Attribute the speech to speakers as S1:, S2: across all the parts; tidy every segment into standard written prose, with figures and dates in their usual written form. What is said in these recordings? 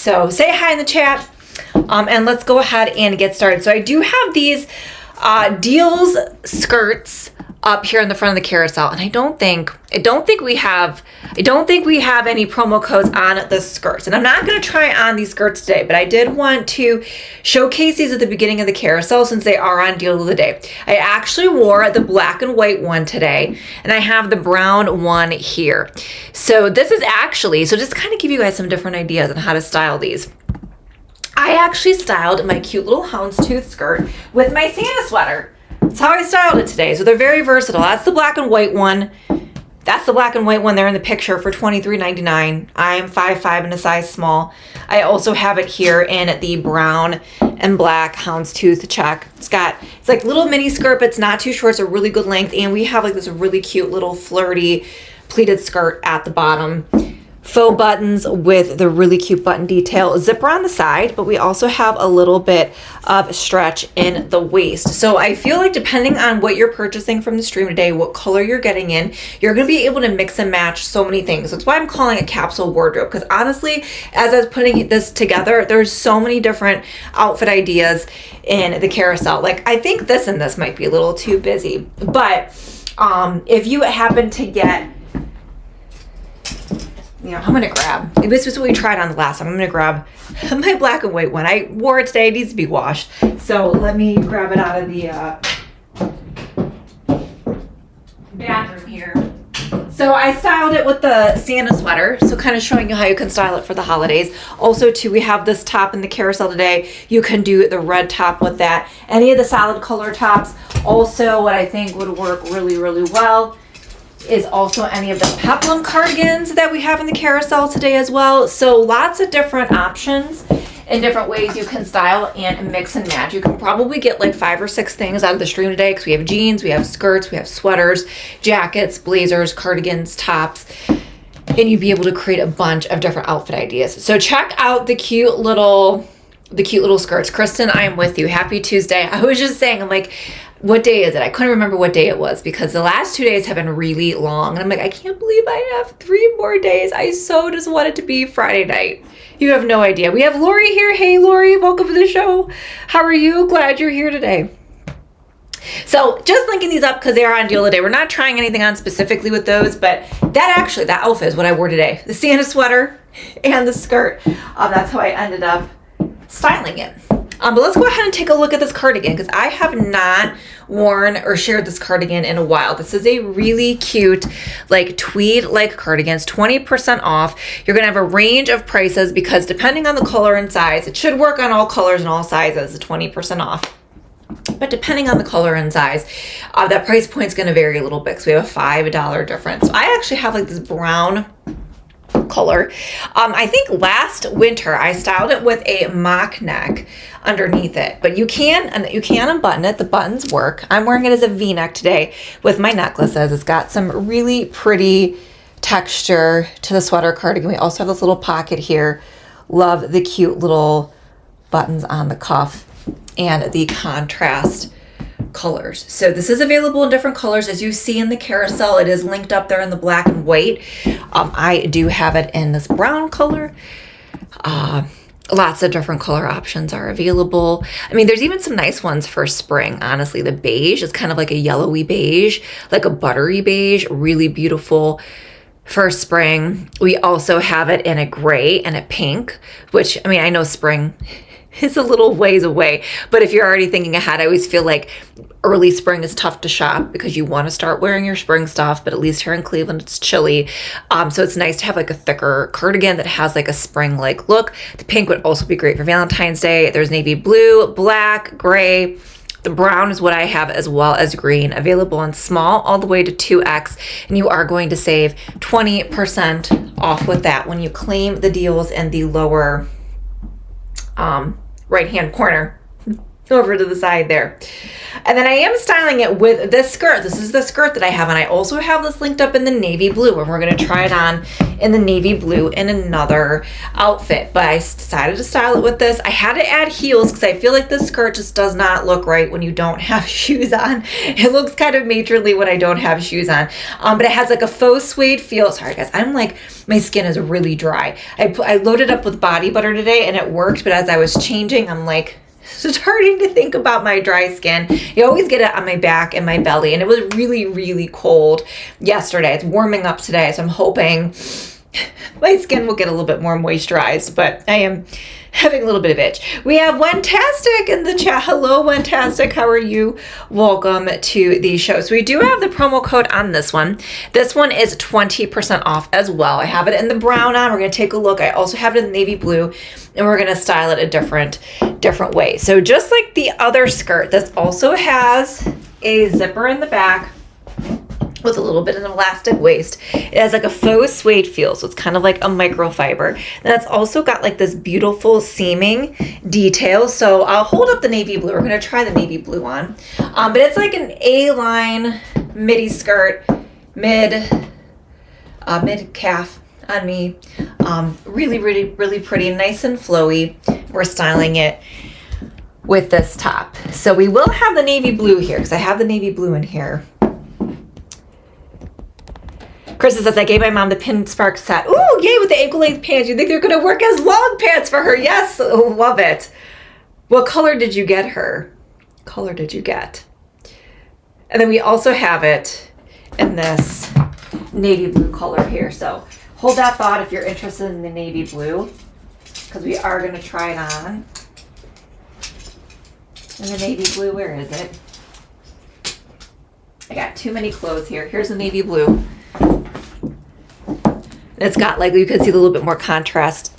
S1: So say hi in the chat, and let's go ahead and get started. So I do have these deals skirts up here in the front of the carousel, and I don't think we have any promo codes on the skirts. And I'm not going to try on these skirts today, but I did want to showcase these at the beginning of the carousel since they are on deal of the day. I actually wore the black and white one today, and I have the brown one here. So this is actually, so just kind of give you guys some different ideas on how to style these. I actually styled my cute little houndstooth skirt with my Santa sweater. That's how I styled it today. So they're very versatile. That's the black and white one. That's the black and white one there in the picture for $23.99. I'm 5'5" and a size small. I also have it here in the brown and black houndstooth check. It's like little mini skirt, but it's not too short. It's a really good length. And we have like this really cute little flirty pleated skirt at the bottom. Faux buttons with the really cute button detail, zipper on the side, but we also have a little bit of stretch in the waist. So I feel like depending on what you're purchasing from the stream today, what color you're getting in, you're going to be able to mix and match so many things. That's why I'm calling it capsule wardrobe, because honestly, as I was putting this together, there's so many different outfit ideas in the carousel. Like I think this and this might be a little too busy, but if you happen to get, you know, I'm going to grab, this is what we tried on the last time. I'm going to grab my black and white one. I wore it today. It needs to be washed. So let me grab it out of the bathroom here. So I styled it with the Santa sweater. So kind of showing you how you can style it for the holidays. Also too, we have this top in the carousel today. You can do the red top with that. Any of the solid color tops. Also what I think would work really, really well is also any of the peplum cardigans that we have in the carousel today as well. So lots of different options and different ways you can style and mix and match. You can probably get like 5 or 6 things out of the stream today because we have jeans, we have skirts, we have sweaters, jackets, blazers, cardigans, tops, and you'd be able to create a bunch of different outfit ideas. So check out the cute little skirts. Kristen, I am with you. Happy Tuesday. I was just saying, I'm like, what day is it? I couldn't remember what day it was because the last 2 days have been really long. And I'm like, I can't believe I have 3 more days. I so just want it to be Friday night. You have no idea. We have Lori here. Hey, Lori, welcome to the show. How are you? Glad you're here today. So just linking these up because they are on deal today. We're not trying anything on specifically with those, but that outfit is what I wore today. The Santa sweater and the skirt. That's how I ended up styling it. But let's go ahead and take a look at this cardigan because I have not worn or shared this cardigan in a while. This is a really cute like tweed-like cardigan. It's 20% off. You're going to have a range of prices because depending on the color and size, it should work on all colors and all sizes, the 20% off. But depending on the color and size, that price point is going to vary a little bit because we have a $5 difference. So I actually have like this brown color. I think last winter I styled it with a mock neck underneath it, but you can unbutton it. The buttons work. I'm wearing it as a V-neck today with my necklaces. It's got some really pretty texture to the sweater cardigan. We also have this little pocket here. Love the cute little buttons on the cuff and the contrast colors. So this is available in different colors as you see in the carousel. It is linked up there in the black and white. I do have it in this brown color. Lots of different color options are available. I mean, there's even some nice ones for spring. Honestly, the beige is kind of like a yellowy beige, like a buttery beige, really beautiful for spring. We also have it in a gray and a pink, which, I mean, I know spring is a little ways away, but if you're already thinking ahead, I always feel like early spring is tough to shop because you want to start wearing your spring stuff, but at least here in Cleveland, it's chilly. So it's nice to have like a thicker cardigan that has like a spring-like look. The pink would also be great for Valentine's Day. There's navy blue, black, gray. The brown is what I have as well as green, available in small all the way to 2X, and you are going to save 20% off with that when you claim the deals in the lower right-hand corner. over to the side there. And then I am styling it with this skirt. This is the skirt that I have, and I also have this linked up in the navy blue, and we're going to try it on in the navy blue in another outfit. But I decided to style it with this. I had to add heels because I feel like this skirt just does not look right when you don't have shoes on. It looks kind of matronly when I don't have shoes on. But it has like a faux suede feel. Sorry guys, I'm like, my skin is really dry. I loaded up with body butter today and it worked, but as I was changing, I'm like, starting to think about my dry skin. You always get it on my back and my belly, and it was really, really cold yesterday. It's warming up today, so I'm hoping my skin will get a little bit more moisturized, but I am having a little bit of itch. We have Wentastic in the chat. Hello, Wentastic. How are you? Welcome to the show. So we do have the promo code on this one. This one is 20% off as well. I have it in the brown on. We're going to take a look. I also have it in the navy blue, and we're going to style it a different way. So just like the other skirt, this also has a zipper in the back with a little bit of an elastic waist. It has like a faux suede feel, so it's kind of like a microfiber. And that's also got like this beautiful seaming detail. So I'll hold up the navy blue. We're going to try the navy blue on. But it's like an A-line midi skirt, mid calf on me. Really, really, really pretty, nice and flowy. We're styling it with this top. So we will have the navy blue here because I have the navy blue in here. Krista says, I gave my mom the pin spark set. Ooh, yay, with the ankle length pants. You think they're going to work as long pants for her? Yes, love it. What color did you get her? Color did you get? And then we also have it in this navy blue color here. So hold that thought if you're interested in the navy blue, because we are going to try it on. And the navy blue, where is it? I got too many clothes here. Here's the navy blue. It's got, like, you can see a little bit more contrast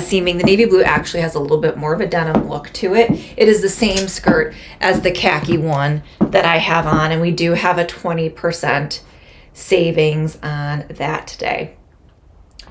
S1: seaming. The navy blue actually has a little bit more of a denim look to it. It is the same skirt as the khaki one that I have on, and we do have a 20% savings on that today.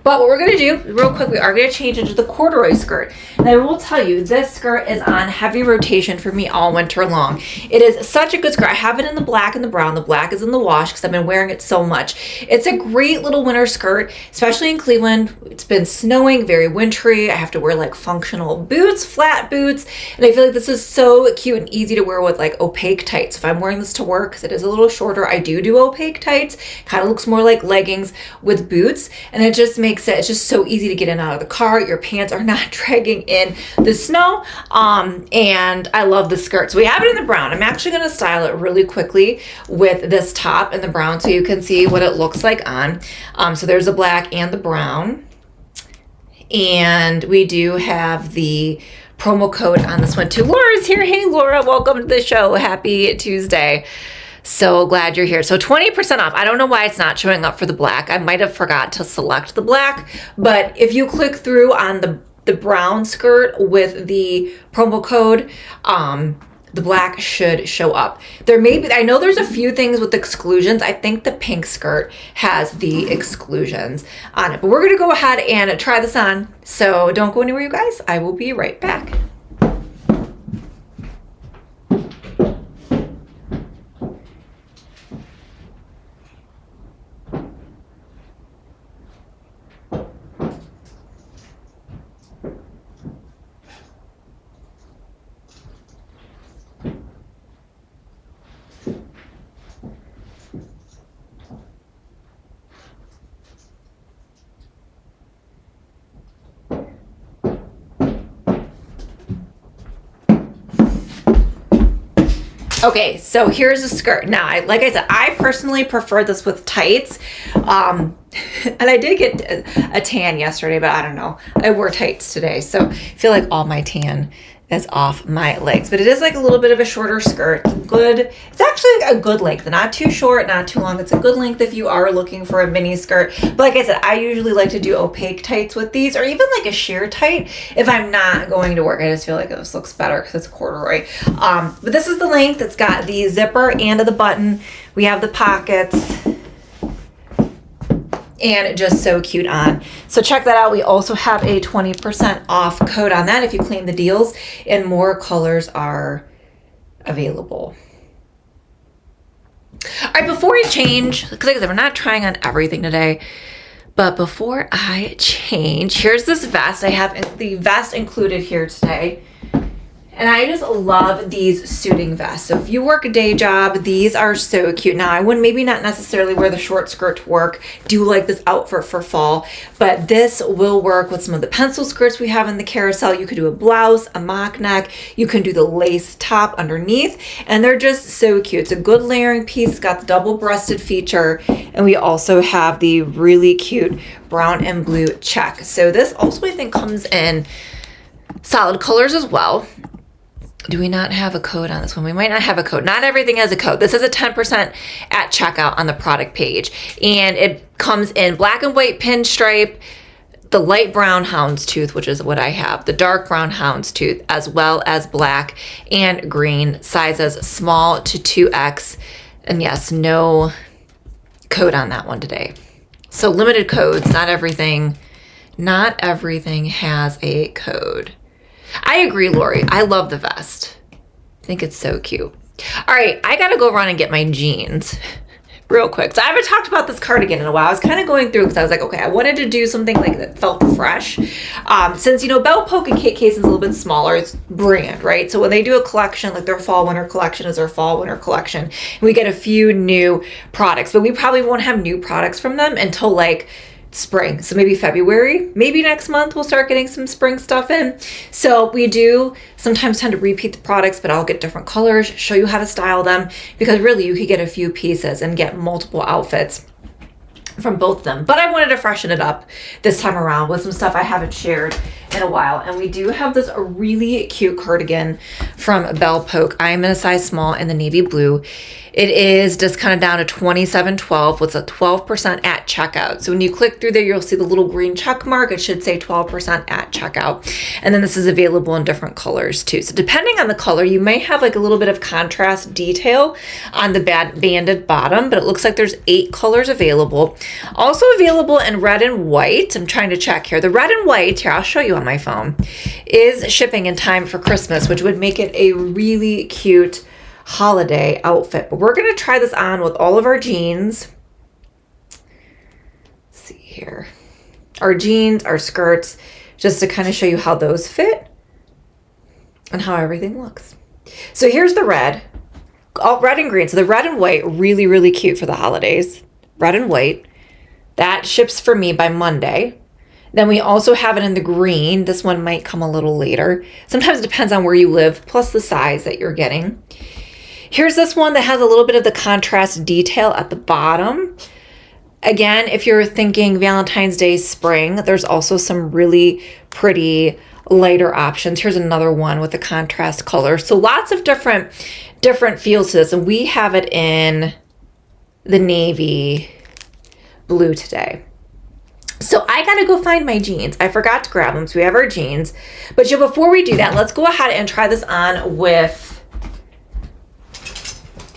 S1: But what we're going to do real quick, we are going to change into the corduroy skirt. And I will tell you, this skirt is on heavy rotation for me all winter long. It is such a good skirt. I have it in the black and the brown. The black is in the wash because I've been wearing it so much. It's a great little winter skirt, especially in Cleveland. It's been snowing, very wintry. I have to wear like functional boots, flat boots. And I feel like this is so cute and easy to wear with like opaque tights. If I'm wearing this to work, because it is a little shorter, I do opaque tights. Kind of looks more like leggings with boots. And it just makes it's just so easy to get in and out of the car. Your pants are not dragging in the snow. And I love the skirt. So we have it in the brown. I'm actually going to style it really quickly with this top in the brown so you can see what it looks like on. So there's the black and the brown. And we do have the promo code on this one too. Laura's here. Hey, Laura, welcome to the show. Happy Tuesday. So glad you're here. So 20% off. I don't know why it's not showing up for the black. I might have forgot to select the black, but if you click through on the brown skirt with the promo code, the black should show up. There may be, I know there's a few things with exclusions. I think the pink skirt has the exclusions on it, but we're going to go ahead and try this on. So don't go anywhere, you guys. I will be right back. Okay, so here's a skirt. Now, like I said, I personally prefer this with tights. And I did get a tan yesterday, but I don't know. I wore tights today, so I feel like all my tan is off my legs. But it is like a little bit of a shorter skirt. It's actually a good length. Not too short, not too long. It's a good length if you are looking for a mini skirt. But like I said, I usually like to do opaque tights with these, or even like a sheer tight if I'm not going to work. I just feel like this looks better because it's corduroy. But this is the length. It's got the zipper and the button. We have the pockets. and just so cute on. So check that out. We also have a 20% off code on that if you claim the deals, and more colors are available. All right, before I change, because like I said, we're not trying on everything today, but before I change, here's this vest. I have the vest included here today. And I just love these suiting vests. So if you work a day job, these are so cute. Now, I would maybe not necessarily wear the short skirt to work. Do like this outfit for fall, but this will work with some of the pencil skirts we have in the carousel. You could do a blouse, a mock neck. You can do the lace top underneath, and they're just so cute. It's a good layering piece. It's got the double-breasted feature, and we also have the really cute brown and blue check. So this also, I think, comes in solid colors as well. Do we not have a code on this one? We might not have a code. Not everything has a code. This is a 10% at checkout on the product page. And it comes in black and white pinstripe, the light brown houndstooth, which is what I have, the dark brown houndstooth, as well as black and green, sizes small to 2X. And yes, no code on that one today. So limited codes, not everything has a code. I agree, Lori. I love the vest. I think it's so cute. All right, I gotta go run and get my jeans real quick. So I haven't talked about this cardigan in a while. I was kind of going through because I was like, okay, I wanted to do something like that felt fresh. Since, you know, Belle Poque and Kate Case is a little bit smaller, it's brand, right? So when they do a collection, like their fall winter collection is their fall winter collection, and we get a few new products, but we probably won't have new products from them until like spring. So maybe February, maybe next month we'll start getting some spring stuff in. So we do sometimes tend to repeat the products, but I'll get different colors, show you how to style them, because really you could get a few pieces and get multiple outfits from both of them. But I wanted to freshen it up this time around with some stuff I haven't shared in a while. And we do have this really cute cardigan from Belle Poque. I'm in a size small in the navy blue. It is discounted down to $27.12 with a 12% at checkout. So when you click through there, you'll see the little green check mark. It should say 12% at checkout. And then this is available in different colors too. So depending on the color, you may have like a little bit of contrast detail on the banded bottom, but it looks like there's 8 colors available. Also available in red and white. I'm trying to check here. The red and white, here, I'll show you on my phone, is shipping in time for Christmas, which would make it a really cute holiday outfit. But we're going to try this on with all of our jeans. Let's see here. Our jeans, our skirts, just to kind of show you how those fit and how everything looks. So here's the red. All red and green. So the red and white, really, really cute for the holidays. Red and white. That ships for me by Monday. Then we also have it in the green. This one might come a little later. Sometimes it depends on where you live, plus the size that you're getting. Here's this one that has a little bit of the contrast detail at the bottom. Again, if you're thinking Valentine's Day, spring, there's also some really pretty lighter options. Here's another one with the contrast color. So lots of different feels to this. And we have it in the navy blue today. So I gotta go find my jeans. I forgot to grab them, so we have our jeans. But before we do that, let's go ahead and try this on with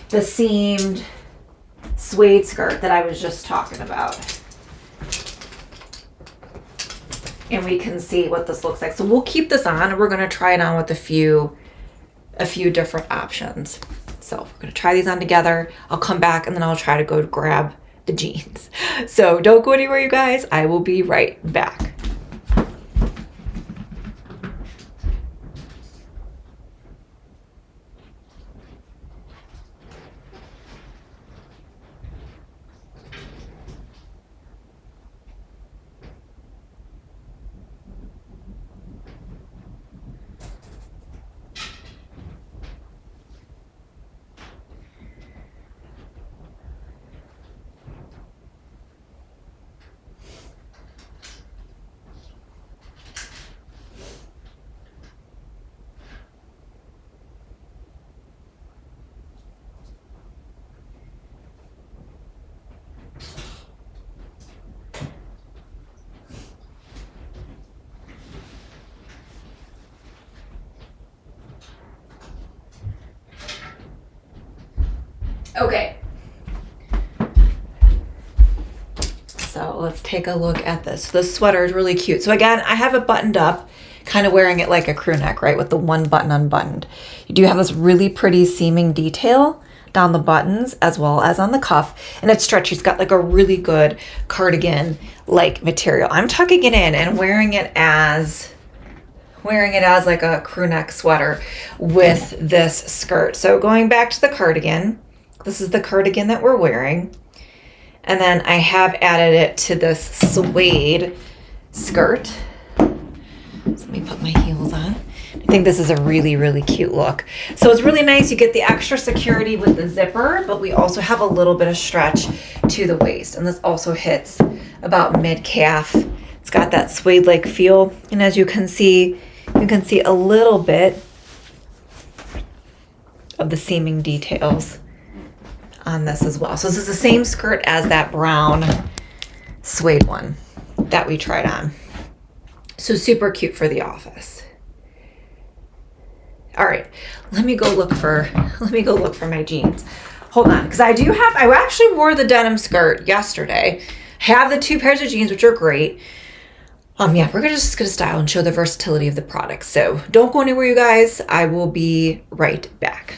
S1: the seamed suede skirt that I was just talking about. And we can see what this looks like. So we'll keep this on and we're gonna try it on with a few different options. So we're gonna try these on together. I'll come back and then I'll try to go grab the jeans. So don't go anywhere, you guys. I will be right back. Okay. So let's take a look at this. This sweater is really cute. So again, I have it buttoned up, kind of wearing it like a crew neck, right? With the one button unbuttoned. You do have this really pretty seaming detail down the buttons as well as on the cuff, and it's stretchy. It's got like a really good cardigan like material. I'm tucking it in and wearing it as like a crew neck sweater with this skirt. So going back to the cardigan, this is the cardigan that we're wearing. And then I have added it to this suede skirt. So let me put my heels on. I think this is a really, really cute look. So it's really nice. You get the extra security with the zipper, but we also have a little bit of stretch to the waist. And this also hits about mid-calf. It's got that suede-like feel. And as you can see a little bit of the seaming details on this as well. So this is the same skirt as that brown suede one that we tried on. So super cute for the office. All right, let me go look for my jeans. Hold on, because I actually wore the denim skirt yesterday. Have the 2 pairs of jeans, which are great. Yeah, we're just gonna style and show the versatility of the product. So don't go anywhere, you guys. I will be right back.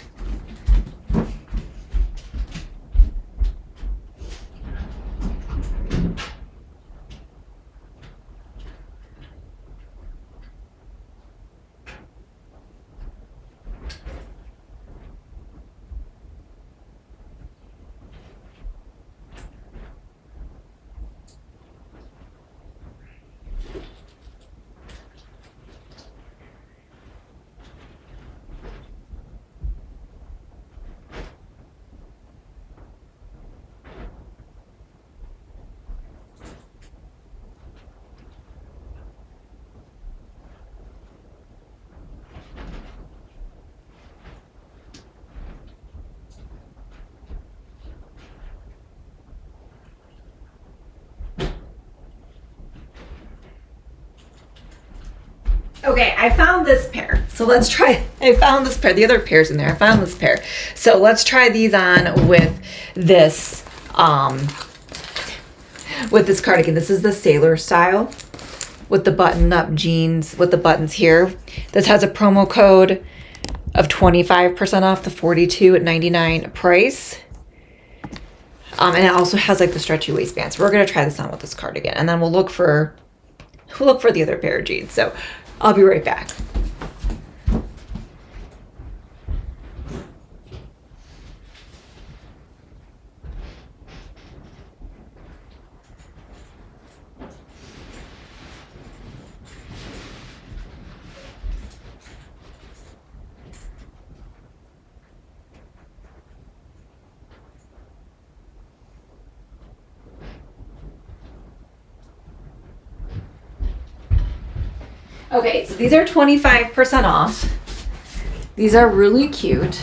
S1: Okay, I found this pair. So let's try, I found this pair. The other pair's in there. I found this pair. So let's try these on with this cardigan. This is the sailor style with the button-up jeans with the buttons here. This has a promo code of 25% off the $42.99 price. And it also has like the stretchy waistband. So we're gonna try this on with this cardigan, and then we'll look for the other pair of jeans. So I'll be right back. Okay, so these are 25% off. These are really cute.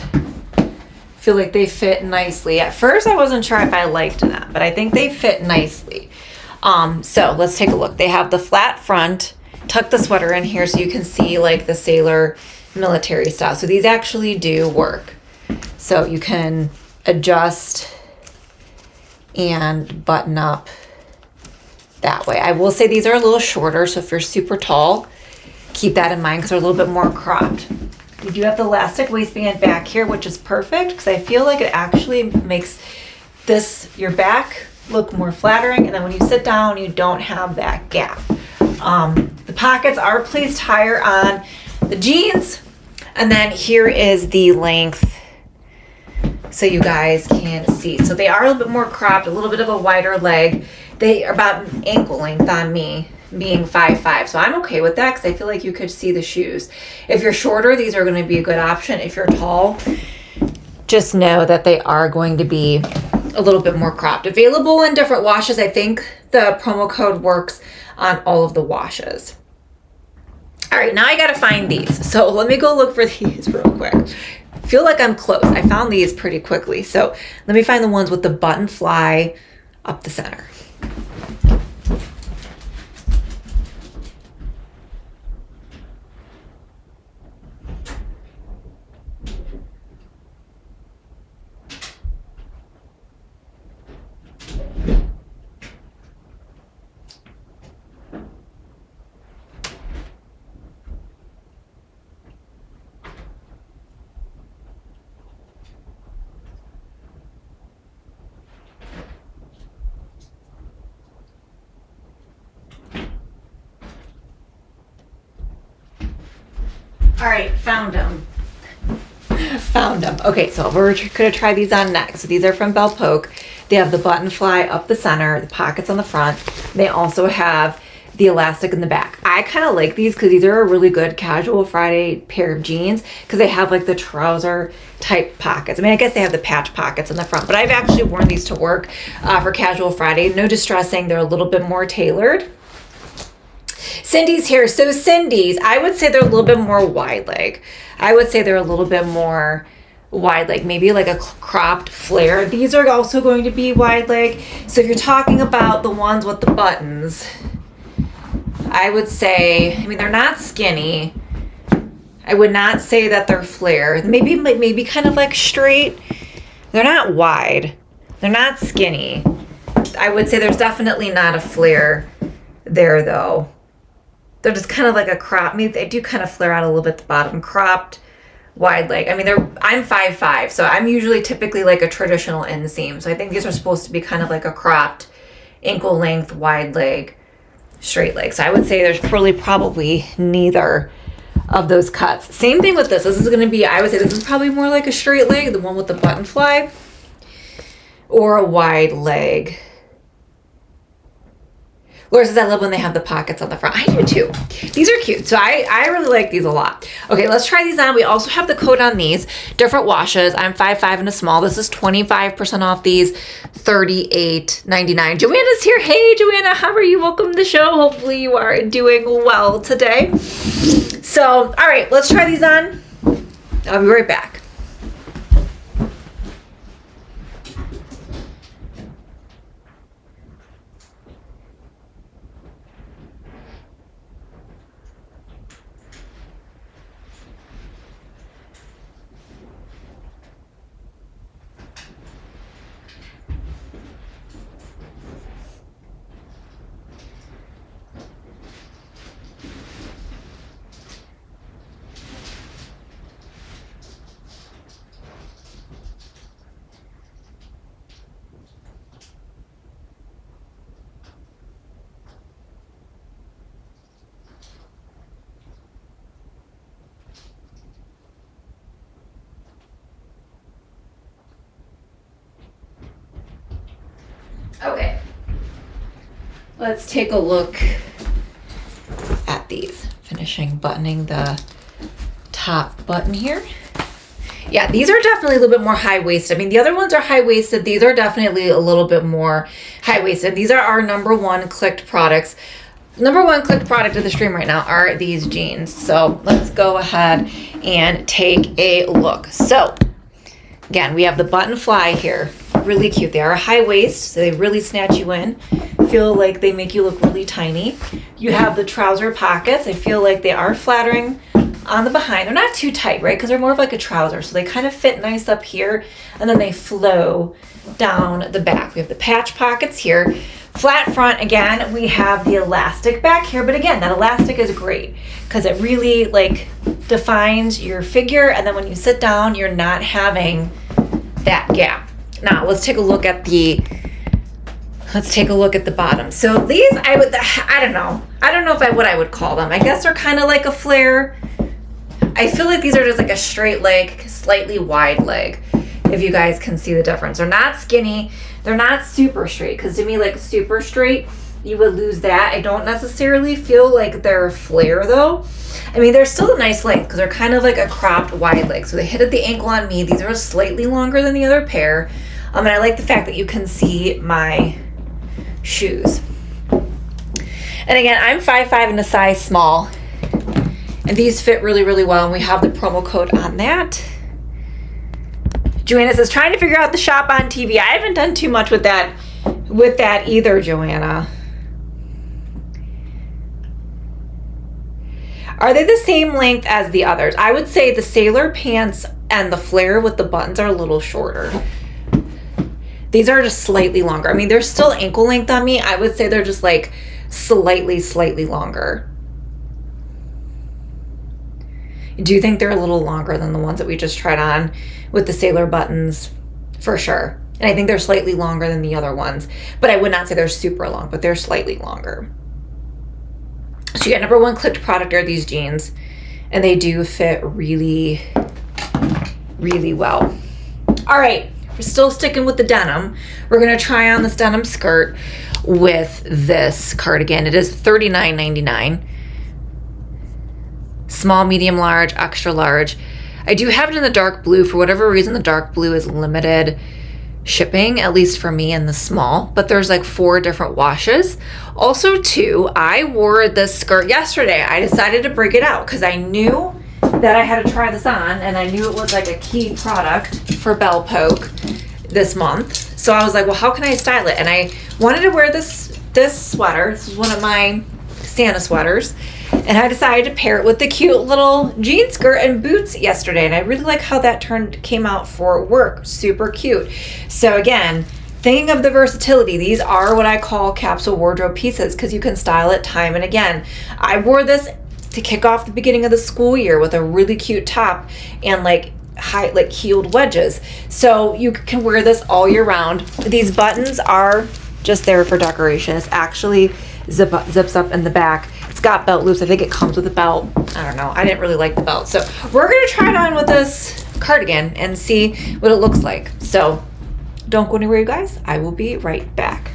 S1: Feel like they fit nicely. At first, I wasn't sure if I liked them, but I think they fit nicely. So let's take a look. They have the flat front. Tuck the sweater in here so you can see like the sailor military style. So these actually do work. So you can adjust and button up that way. I will say these are a little shorter, so if you're super tall, keep that in mind because they're a little bit more cropped. You do have the elastic waistband back here, which is perfect because I feel like it actually makes your back look more flattering, and then when you sit down, you don't have that gap. The pockets are placed higher on the jeans, and then here is the length so you guys can see. So they are a little bit more cropped, a little bit of a wider leg. They are about an ankle length on me, being 5'5", so I'm okay with that because I feel like you could see the shoes. If you're shorter, these are going to be a good option. If you're tall, just know that they are going to be a little bit more cropped. Available in different washes. I think the promo code works on all of the washes. All right, now I got to find these. So let me go look for these real quick. Feel like I'm close. I found these pretty quickly. So let me find the ones with the button fly up the center. All right, found them. Found them. Okay, so we're gonna try these on next. So these are from Poque. They have the button fly up the center, the pockets on the front. They also have the elastic in the back. I kind of like these because these are a really good casual Friday pair of jeans because they have like the trouser type pockets. I mean, I guess they have the patch pockets in the front, but I've actually worn these to work for casual Friday. No distressing. They're a little bit more tailored. Cindy's here. So Cindy's, I would say they're a little bit more wide leg. I would say they're a little bit more wide leg, maybe like a cropped flare. These are also going to be wide leg. So if you're talking about the ones with the buttons, I would say, I mean, they're not skinny. I would not say that they're flare. Maybe kind of like straight. They're not wide. They're not skinny. I would say there's definitely not a flare there though. They're just kind of like a crop. Maybe they do kind of flare out a little bit at the bottom. Cropped, wide leg. I mean, I'm 5'5", so I'm usually typically like a traditional inseam. So I think these are supposed to be kind of like a cropped ankle length, wide leg, straight leg. So I would say there's probably neither of those cuts. Same thing with this. This is going to be, I would say this is probably more like a straight leg, the one with the button fly, or a wide leg. Laura says, I love when they have the pockets on the front. I do too. These are cute. So I really like these a lot. Okay, let's try these on. We also have the code on these. Different washes. I'm 5'5" and a small. This is 25% off these, $38.99. Joanna's here. Hey, Joanna, how are you? Welcome to the show. Hopefully you are doing well today. So, all right, let's try these on. I'll be right back. Okay, let's take a look at these. Finishing buttoning the top button here. Yeah, these are definitely a little bit more high-waisted. I mean, the other ones are high-waisted. These are definitely a little bit more high-waisted. These are our number one clicked products. Number one clicked product of the stream right now are these jeans. So let's go ahead and take a look. So again, we have the button fly here. Really cute. They are a high waist, so they really snatch you in. Feel like they make you look really tiny. You have the trouser pockets. I feel like they are flattering on the behind. They're not too tight, right? Because they're more of like a trouser. So they kind of fit nice up here, and then they flow down the back. We have the patch pockets here. Flat front, again, we have the elastic back here. But again, that elastic is great because it really like defines your figure. And then when you sit down, you're not having that gap. Now let's take a look at the bottom. So these, I don't know if what I would call them. I guess they're kind of like a flare. I feel like these are just like a straight leg, slightly wide leg, if you guys can see the difference. They're not skinny. They're not super straight, because to me, like super straight, you would lose that. I don't necessarily feel like they're a flare though. I mean, they're still a nice length because they're kind of like a cropped wide leg. So they hit at the ankle on me. These are slightly longer than the other pair. And I like the fact that you can see my shoes. And again, I'm 5'5" and a size small. And these fit really, really well. And we have the promo code on that. Joanna says, trying to figure out the shop on TV. I haven't done too much with that either, Joanna. Are they the same length as the others? I would say the sailor pants and the flare with the buttons are a little shorter. These are just slightly longer. I mean, they're still ankle length on me. I would say they're just like slightly longer. Do you think they're a little longer than the ones that we just tried on with the sailor buttons? For sure. And I think they're slightly longer than the other ones, but I would not say they're super long, but they're slightly longer. So yeah, number one clicked product are these jeans. and they do fit really, really well. All right, we're still sticking with the denim. We're gonna try on this denim skirt with this cardigan. It is $39.99. Small, medium, large, extra large. I do have it in the dark blue. For whatever reason, the dark blue is limited shipping, at least for me in the small, but there's like 4 different washes. Also too, I wore this skirt yesterday. I decided to break it out because I knew that I had to try this on, and I knew it was like a key product for Belle Poque this month. So I was like, well, how can I style it? And I wanted to wear this sweater. This is one of my Santa sweaters. And I decided to pair it with the cute little jean skirt and boots yesterday. And I really like how that came out for work. Super cute. So again, thinking of the versatility, these are what I call capsule wardrobe pieces because you can style it time and again. I wore this to kick off the beginning of the school year with a really cute top and like heeled wedges. So you can wear this all year round. These buttons are just there for decoration. It's actually zips up in the back. It's got belt loops. I think it comes with a belt. I don't know. I didn't really like the belt. So we're going to try it on with this cardigan and see what it looks like. So don't go anywhere, you guys. I will be right back.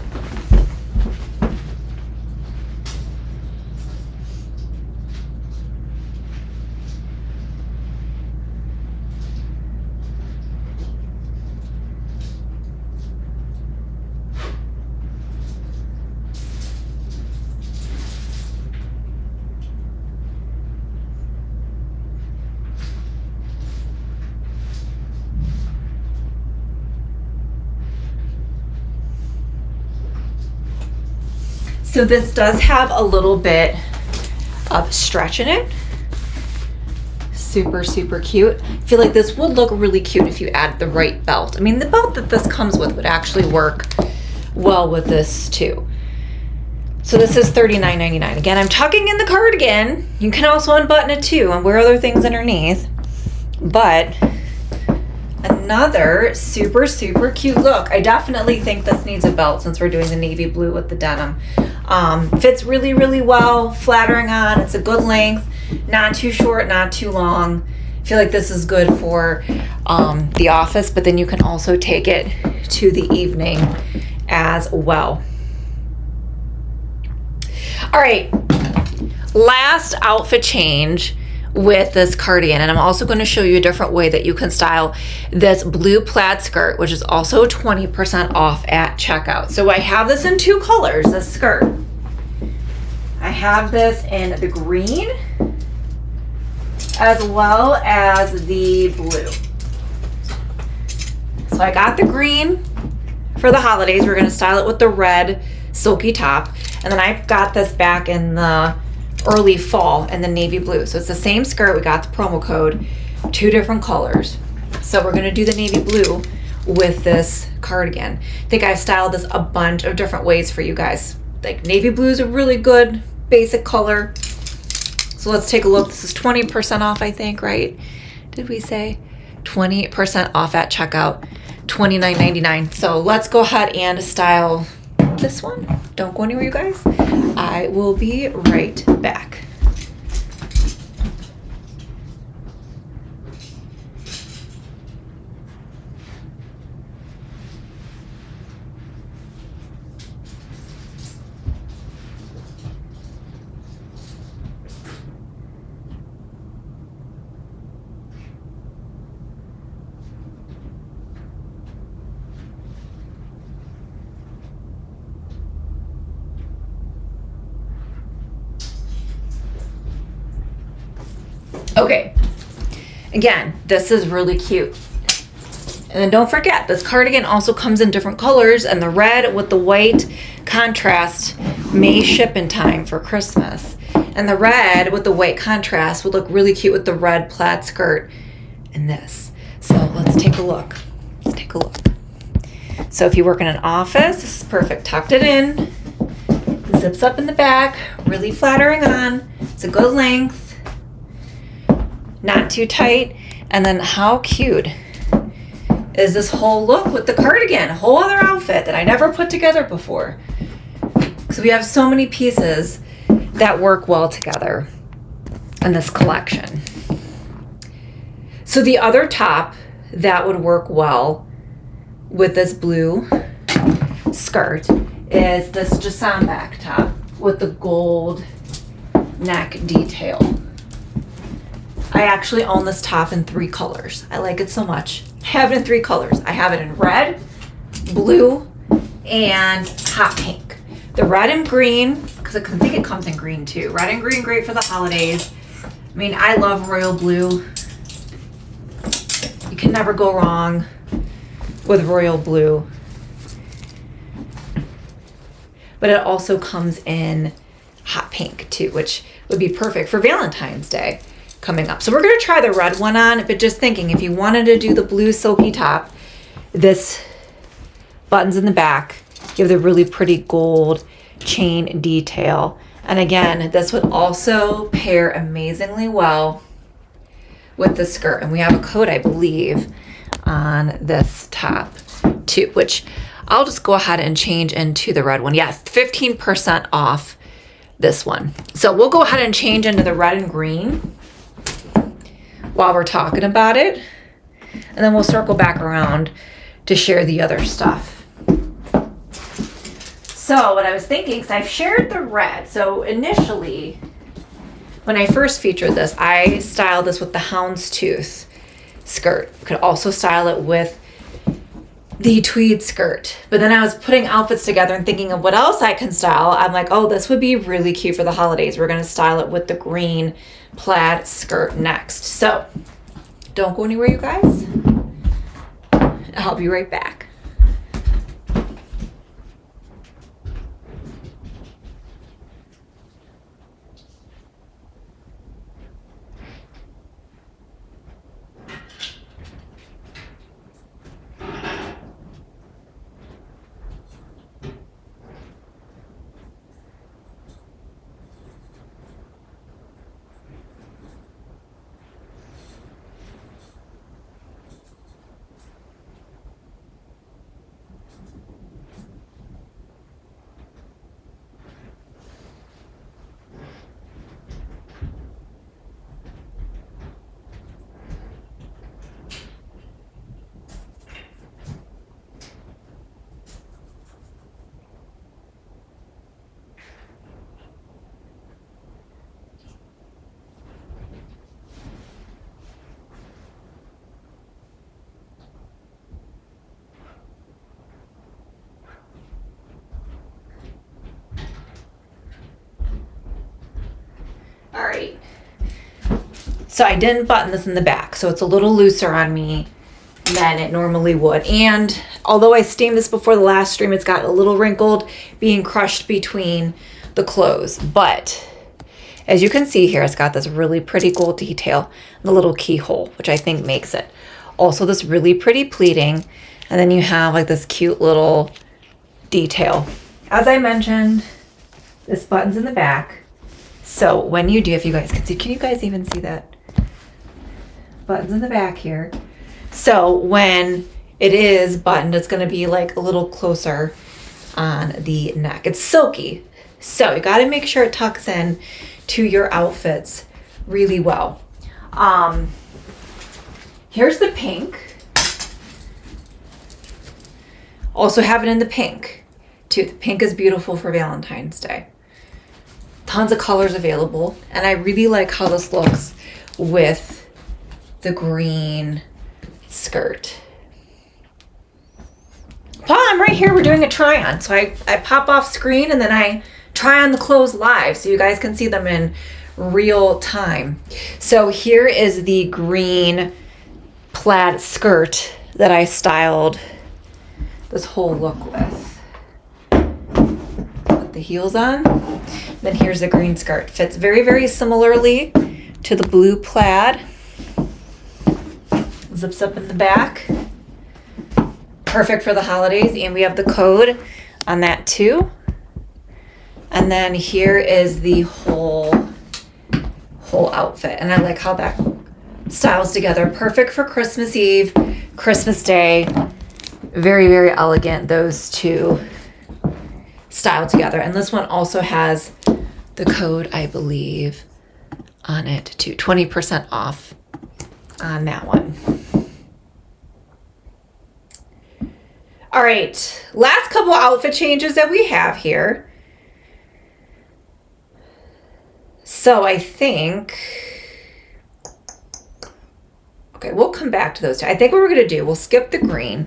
S1: So this does have a little bit of stretch in it. Super, super cute. I feel like this would look really cute if you add the right belt. I mean, the belt that this comes with would actually work well with this too. So this is $39.99. Again, I'm tucking in the cardigan. You can also unbutton it too and wear other things underneath. But another super, super cute look. I definitely think this needs a belt since we're doing the navy blue with the denim. Fits really, really well, flattering on. It's a good length, not too short, not too long. I feel like this is good for the office, but then you can also take it to the evening as well. All right, last outfit change with this cardigan, and I'm also going to show you a different way that you can style this blue plaid skirt, which is also 20% off at checkout. So I have this in 2 colors, this skirt. I have this in the green as well as the blue. So I got the green for the holidays. We're going to style it with the red silky top, and then I've got this back in the early fall in the navy blue. So it's the same skirt. We got the promo code, 2 different colors. So we're going to do the navy blue with this cardigan. I think I've styled this a bunch of different ways for you guys. Like navy blue is a really good basic color. So let's take a look. This is 20% off, I think, right? Did we say 20% off at checkout, $29.99. So let's go ahead and style this one. Don't go anywhere, you guys. I will be right back. Okay, again, this is really cute. And then don't forget, this cardigan also comes in different colors, and the red with the white contrast may ship in time for Christmas. And the red with the white contrast would look really cute with the red plaid skirt and this. So let's take a look. Let's take a look. So if you work in an office, this is perfect. Tucked it in, zips up in the back, really flattering on. It's a good length. Not too tight. And then how cute is this whole look with the cardigan? A whole other outfit that I never put together before. So we have so many pieces that work well together in this collection. So the other top that would work well with this blue skirt is this Jassamback top with the gold neck detail. I actually own this top in 3 colors. I like it so much. I have it in 3 colors. I have it in red, blue, and hot pink. The red and green, because I think it comes in green too. Red and green, great for the holidays. I mean, I love royal blue. You can never go wrong with royal blue. But it also comes in hot pink too, which would be perfect for Valentine's Day coming up. So we're going to try the red one on, but just thinking, if you wanted to do the blue silky top, this buttons in the back, you have the really pretty gold chain detail. And again, this would also pair amazingly well with the skirt. And we have a code, I believe, on this top too, which I'll just go ahead and change into the red one. Yes, 15% off this one. So we'll go ahead and change into the red and green while we're talking about it. And then we'll circle back around to share the other stuff. So what I was thinking, because I've shared the red. So initially, when I first featured this, I styled this with the houndstooth skirt. You could also style it with the tweed skirt. But then I was putting outfits together and thinking of what else I can style. I'm like, oh, this would be really cute for the holidays. We're going to style it with the green plaid skirt next. So don't go anywhere, you guys. I'll be right back. All right, so I didn't button this in the back, so it's a little looser on me than it normally would. And although I steamed this before the last stream, it's got a little wrinkled, being crushed between the clothes. But as you can see here, it's got this really pretty gold detail and the little keyhole, which I think makes it. Also this really pretty pleating, and then you have like this cute little detail. As I mentioned, this button's in the back. So when you do, if you guys can see, can you guys even see that? Buttons in the back here. So when it is buttoned, it's going to be like a little closer on the neck. It's silky. So you got to make sure it tucks in to your outfits really well. Here's the pink. Also have it in the pink too. The pink is beautiful for Valentine's Day. Tons of colors available, and I really like how this looks with the green skirt. Paul, I'm right here. We're doing a try on. So I pop off screen and then I try on the clothes live so you guys can see them in real time. So here is the green plaid skirt that I styled this whole look with. Put the heels on. Then here's the green skirt. Fits very, very similarly to the blue plaid. Zips up in the back. Perfect for the holidays. And we have the code on that too. And then here is the whole outfit. And I like how that styles together. Perfect for Christmas Eve, Christmas Day. Very, very elegant, those two styled together. And this one also has the code, I believe, on it too. 20% off on that one. All right, last couple outfit changes that we have here. So I think, okay, we'll come back to those two. I think what we're gonna do, we'll skip the green.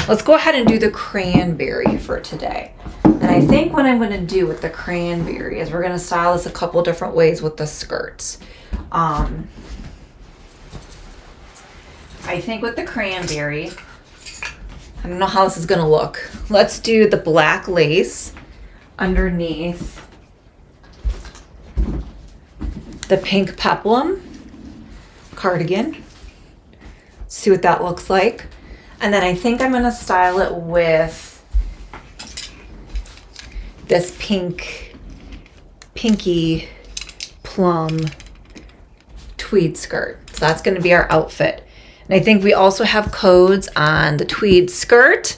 S1: Let's go ahead and do the cranberry for today. And I think what I'm gonna do with the cranberry is we're gonna style this a couple different ways with the skirts. I think with the cranberry, I don't know how this is gonna look. Let's do the black lace underneath the pink peplum cardigan. See what that looks like. And then I think I'm gonna style it with this pinky plum tweed skirt. So that's gonna be our outfit. And I think we also have codes on the tweed skirt.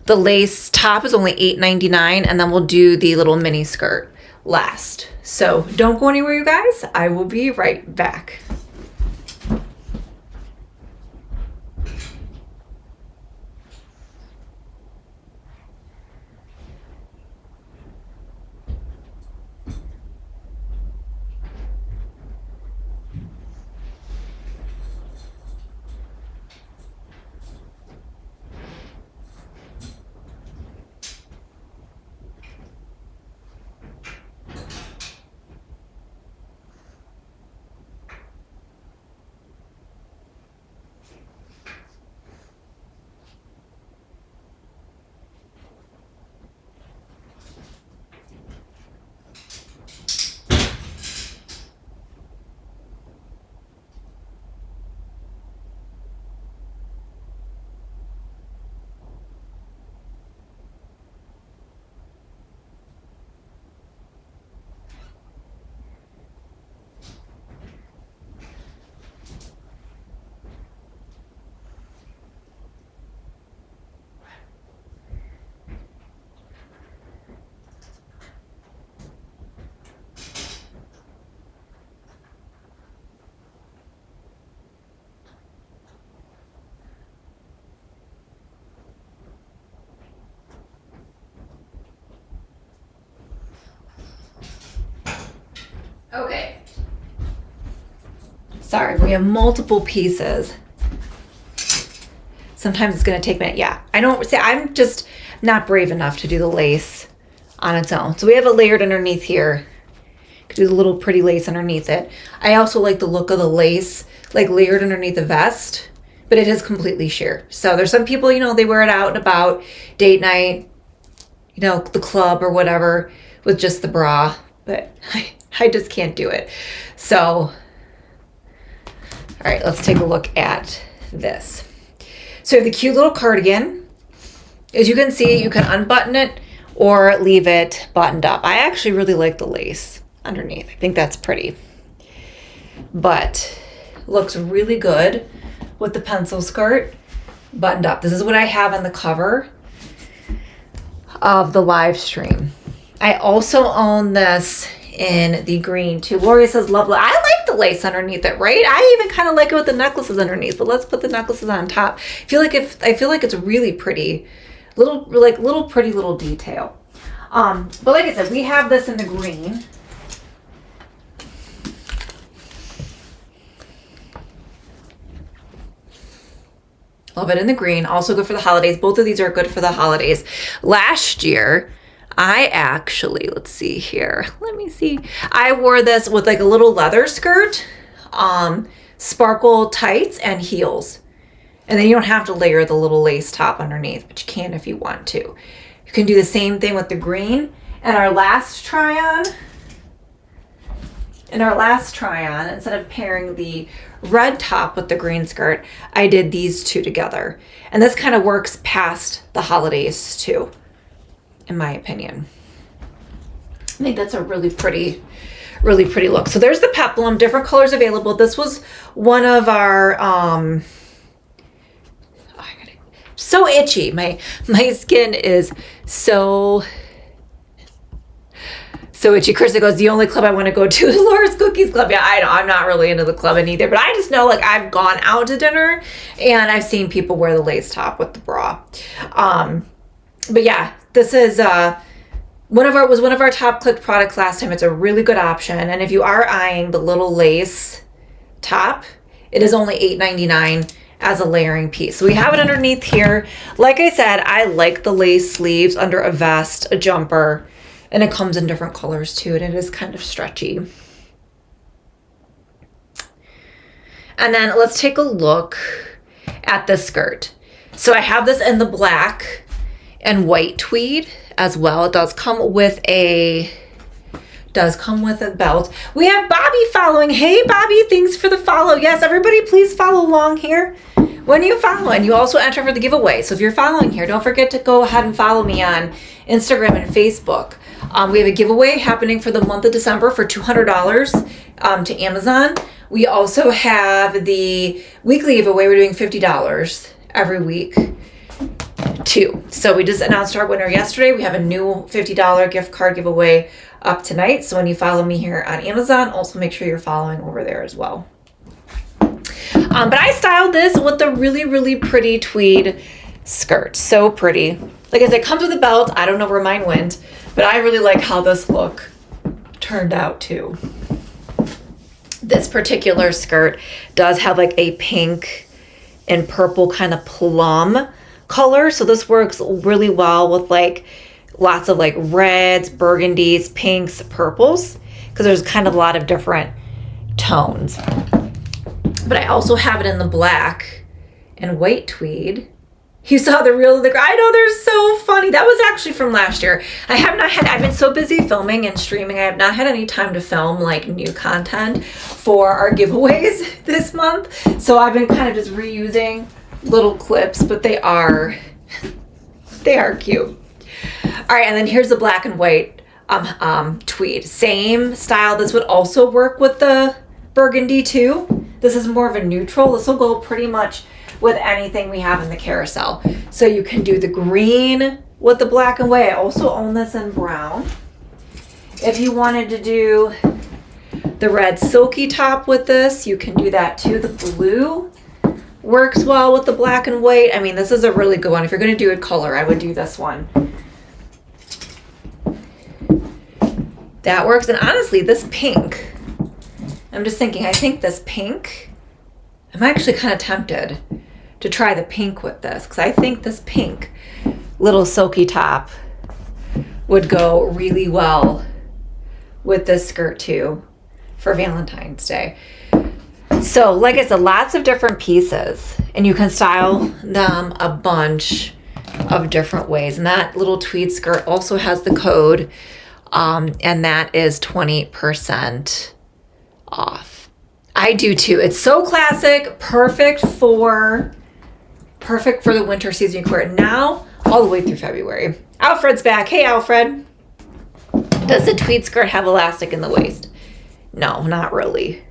S1: The lace top is only $8.99, and then we'll do the little mini skirt last. So don't go anywhere, you guys. I will be right back. Okay. Sorry, we have multiple pieces. Sometimes it's gonna take a minute. Yeah, I don't say I'm just not brave enough to do the lace on its own. So we have it layered underneath here. Could do the little pretty lace underneath it. I also like the look of the lace, like layered underneath the vest, but it is completely sheer. So there's some people, you know, they wear it out and about, date night, you know, the club or whatever with just the bra, but I just can't do it. So, all right, let's take a look at this. So the cute little cardigan. As you can see, you can unbutton it or leave it buttoned up. I actually really like the lace underneath. I think that's pretty. But looks really good with the pencil skirt buttoned up. This is what I have on the cover of the live stream. I also own this in the green too. Lori says lovely. I like the lace underneath it, right? I even kind of like it with the necklaces underneath, but let's put the necklaces on top. I feel like it's really pretty. Little pretty little detail. But like I said, we have this in the green. Love it in the green. Also good for the holidays. Both of these are good for the holidays. Last year, I actually, let's see here. Let me see. I wore this with like a little leather skirt, sparkle tights and heels. And then you don't have to layer the little lace top underneath, but you can if you want to. You can do the same thing with the green. And our last try-on, instead of pairing the red top with the green skirt, I did these two together. And this kind of works past the holidays too, in my opinion. I think that's a really pretty look. So there's the peplum, different colors available. This was one of our, so itchy. My skin is so So Itchy Krista goes, the only club I want to go to is Laura's Cookies Club. Yeah, I know. I'm not really into the clubbing either, but I just know, like, I've gone out to dinner and I've seen people wear the lace top with the bra. But yeah, this is one of our top clicked products last time. It's a really good option. And if you are eyeing the little lace top, it is only $8.99 as a layering piece. So we have it underneath here. Like I said, I like the lace sleeves under a vest, a jumper, and it comes in different colors too, and it is kind of stretchy. And then let's take a look at the skirt. So I have this in the black and white tweed as well. It does come with a belt. We have Bobby following. Hey Bobby, thanks for the follow. Yes, everybody please follow along here. When you follow, and you also enter for the giveaway. So if you're following here, don't forget to go ahead and follow me on Instagram and Facebook. We have a giveaway happening for the month of December for $200 to Amazon. We also have the weekly giveaway. We're doing $50 every week too. So we just announced our winner yesterday. We have a new $50 gift card giveaway up tonight. So when you follow me here on Amazon, also make sure you're following over there as well. But I styled this with the really, really pretty tweed skirt. So pretty. Like I said, it comes with a belt. I don't know where mine went, but I really like how this look turned out too. This particular skirt does have like a pink and purple kind of plum color. So this works really well with like lots of like reds, burgundies, pinks, purples, because there's kind of a lot of different tones. But I also have it in the black and white tweed. You saw the reel of the girl. I know, they're so funny. That was actually from last year. I've been so busy filming and streaming. I have not had any time to film like new content for our giveaways this month. So I've been kind of just reusing little clips, but they are cute. All right, and then here's the black and white tweed. Same style. This would also work with the burgundy too. This is more of a neutral. This will go pretty much with anything we have in the carousel. So you can do the green with the black and white. I also own this in brown. If you wanted to do the red silky top with this, you can do that too. The blue works well with the black and white. I mean, this is a really good one. If you're going to do a color, I would do this one. That works. And honestly, this pink, I'm just thinking, I think this pink, I'm actually kind of tempted to try the pink with this, because I think this pink little silky top would go really well with this skirt too for Valentine's Day. So like I said, lots of different pieces, and you can style them a bunch of different ways. And that little tweed skirt also has the code, and that is 20% off. I do too. It's so classic, perfect for the winter season. You can wear it now all the way through February. Alfred's back. Hey Alfred. Does the tweed skirt have elastic in the waist? No, not really.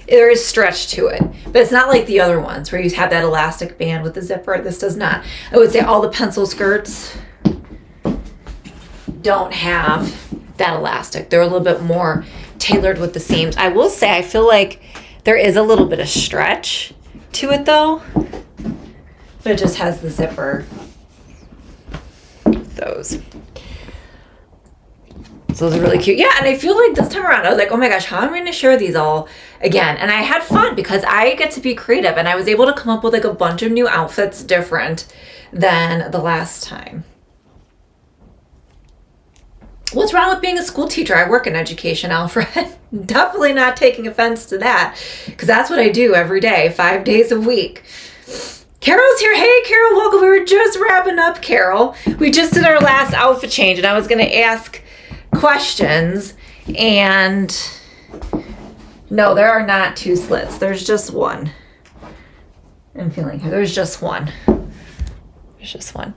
S1: There is stretch to it, but it's not like the other ones where you have that elastic band with the zipper. This does not. I would say all the pencil skirts don't have that elastic. They're a little bit more tailored with the seams. I will say I feel like there is a little bit of stretch to it though, but it just has the zipper. Those are really cute. Yeah, and I feel like this time around I was like, oh my gosh, how am I going to share these all again? And I had fun because I get to be creative, and I was able to come up with like a bunch of new outfits different than the last time. What's wrong with being a school teacher? I work in education, Alfred. Definitely not taking offense to that, because that's what I do every day, 5 days a week. Carol's here. Hey, Carol, welcome. We were just wrapping up, Carol. We just did our last outfit change, and I was going to ask questions, and no, there are not two slits. There's just one. I'm feeling here. There's just one. There's just one.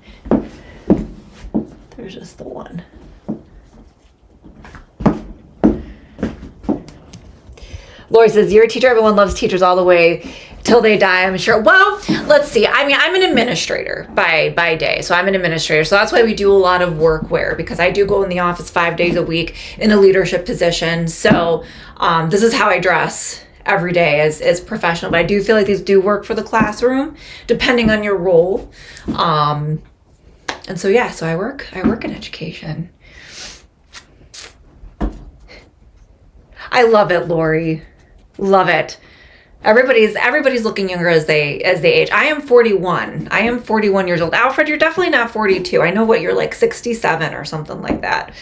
S1: There's just the one. Lori says, you're a teacher. Everyone loves teachers all the way till they die, I'm sure. Well, let's see. I mean, I'm an administrator by day. So I'm an administrator. So that's why we do a lot of workwear, because I do go in the office 5 days a week in a leadership position. So this is how I dress every day as professional. But I do feel like these do work for the classroom, depending on your role. And so, yeah, so I work in education. I love it, Lori. Love it. Everybody's looking younger as they age. I am 41. I am 41 years old. Alfred, you're definitely not 42. I know what you're like, 67 or something like that.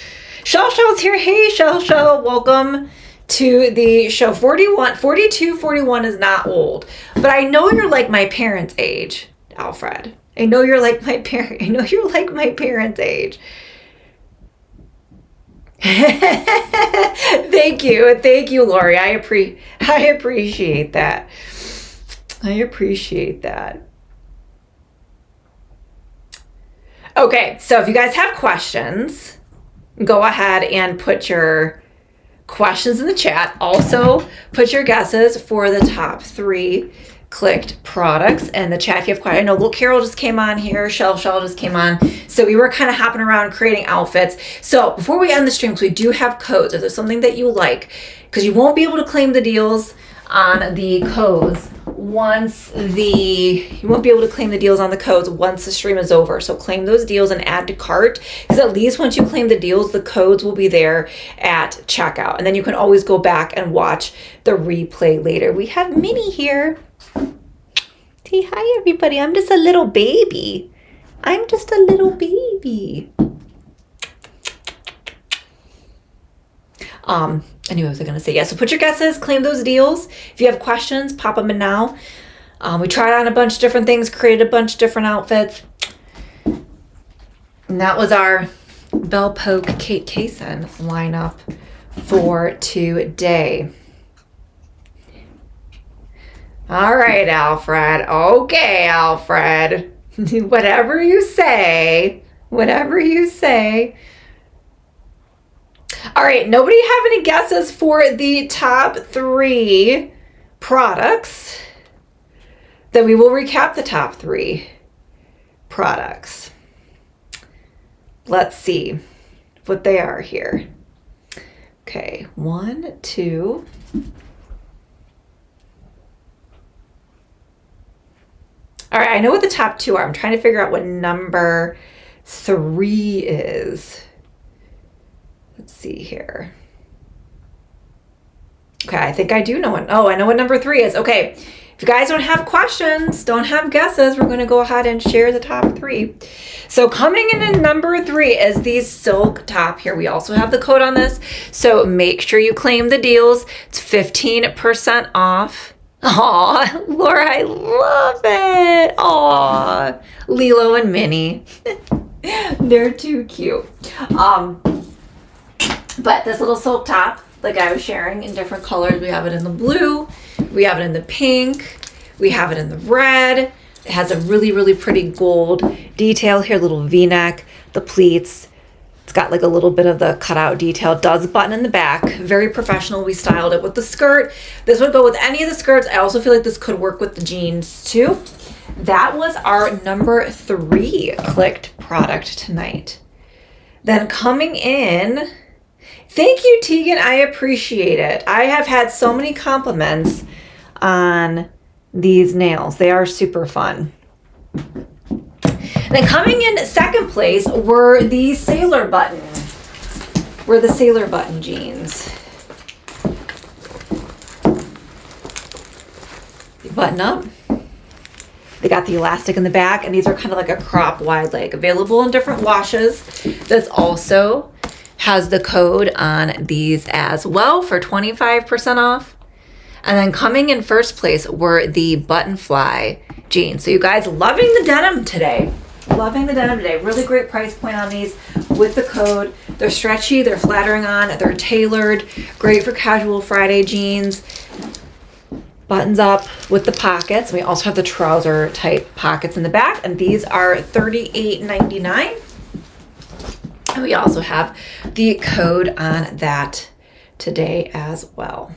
S1: Shell's here. Hey, Shell, welcome to the show. 41 is not old. But I know you're like my parents' age, Alfred. I know you're like my parents' age. Thank you, Lori. I appreciate that. Okay, so if you guys have questions, go ahead and put your questions in the chat. Also, put your guesses for the top 3 clicked products in the chat if you have questions. I know little Carol just came on here, Shell just came on, so we were kind of hopping around creating outfits. So before we end the streams, we do have codes. If there's something that you like, because you won't be able to claim the deals on the codes once the stream is over. So claim those deals and add to cart, because at least once you claim the deals, the codes will be there at checkout, and then you can always go back and watch the replay later. We have Minnie here. Say hi, everybody. I'm just a little baby. Anyway, what was I gonna say? Yeah, so put your guesses, claim those deals. If you have questions, pop them in now. We tried on a bunch of different things, created a bunch of different outfits. And that was our Belle Poque Kate Kaysen lineup for today. All right, Alfred. Okay, Alfred. Whatever you say. All right, nobody have any guesses for the top 3 products? Then we will recap the top 3 products. Let's see what they are here. Okay, 1, 2. All right, I know what the top 2 are. I'm trying to figure out what number 3 is. Let's see here. Okay, I think I do know one. Oh, I know what number 3 is. Okay, if you guys don't have questions, don't have guesses, we're going to go ahead and share the top 3. So coming in at number 3 is the silk top here. We also have the code on this, so make sure you claim the deals. It's 15% off. Aw, Laura, I love it. Aw, Lilo and Minnie. They're too cute. But this little silk top, like I was sharing, in different colors. We have it in the blue, we have it in the pink, we have it in the red. It has a really, really pretty gold detail here, little V-neck, the pleats. It's got like a little bit of the cutout detail. It does button in the back. Very professional. We styled it with the skirt. This would go with any of the skirts. I also feel like this could work with the jeans too. That was our number 3 clicked product tonight. Then coming in, thank you, Tegan. I appreciate it. I have had so many compliments on these nails. They are super fun. Then coming in second place were the sailor button jeans. They button up. They got the elastic in the back, and these are kind of like a crop wide leg, available in different washes. This also has the code on these as well for 25% off. And then coming in first place were the button fly jeans. So you guys loving the denim today. Really great price point on these with the code. They're stretchy, they're flattering on, they're tailored. Great for casual Friday jeans. Buttons up with the pockets. We also have the trouser type pockets in the back, and these are $38.99. And we also have the code on that today as well.